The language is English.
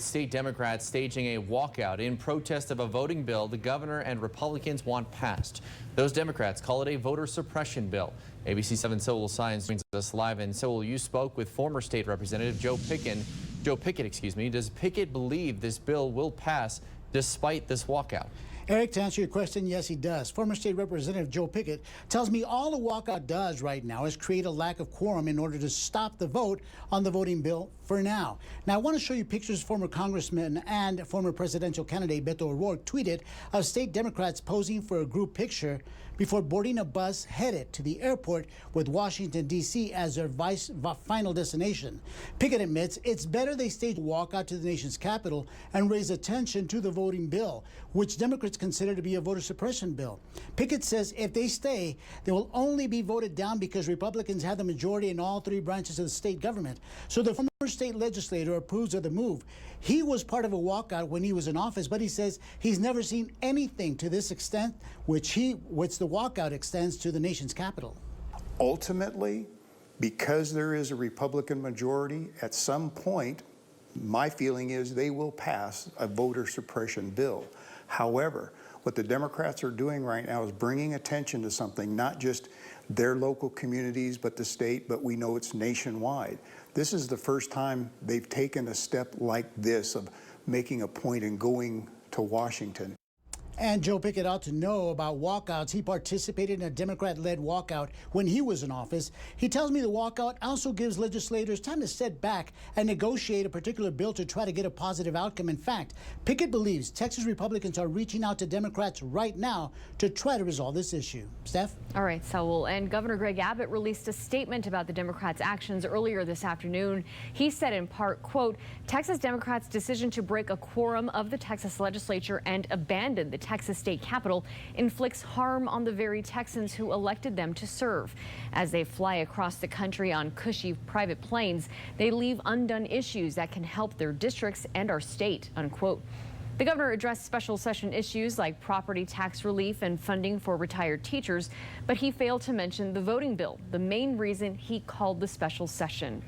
State Democrats staging a walkout in protest of a voting bill the governor and Republicans want passed. Those Democrats call it a voter suppression bill. ABC 7 Seoul Science brings us live in Seoul. You spoke with former state representative Joe Pickett. Does Pickett believe this bill will pass despite this walkout? Eric, to answer your question, yes, he does. Former State Representative Joe Pickett tells me all the walkout does right now is create a lack of quorum in order to stop the vote on the voting bill for now. Now, I want to show you pictures former Congressman and former presidential candidate Beto O'Rourke tweeted of state Democrats posing for a group picture before boarding a bus headed to the airport with Washington, D.C. as their final destination. Pickett admits it's better they stage a walkout to the nation's capital and raise attention to the voting bill, which Democrats consider to be a voter suppression bill. Pickett says if they stay, they will only be voted down because Republicans have the majority in all three branches of the state government. So the former state legislator approves of the move. He was part of a walkout when he was in office, but he says he's never seen anything to this extent, which the walkout extends to the nation's capital. Ultimately, because there is a Republican majority, at some point, my feeling is they will pass a voter suppression bill. However, what the Democrats are doing right now is bringing attention to something, not just their local communities, but the state, but we know it's nationwide. This is the first time they've taken a step like this of making a point and going to Washington. And Joe Pickett ought to know about walkouts. He participated in a Democrat-led walkout when he was in office. He tells me the walkout also gives legislators time to sit back and negotiate a particular bill to try to get a positive outcome. In fact, Pickett believes Texas Republicans are reaching out to Democrats right now to try to resolve this issue. Steph? All right, Saul. And Governor Greg Abbott released a statement about the Democrats' actions earlier this afternoon. He said in part, quote, Texas Democrats' decision to break a quorum of the Texas legislature and abandon the Texas state capitol inflicts harm on the very Texans who elected them to serve. As they fly across the country on cushy private planes, they leave undone issues that can help their districts and our state, unquote. The governor addressed special session issues like property tax relief and funding for retired teachers, but he failed to mention the voting bill, the main reason he called the special session.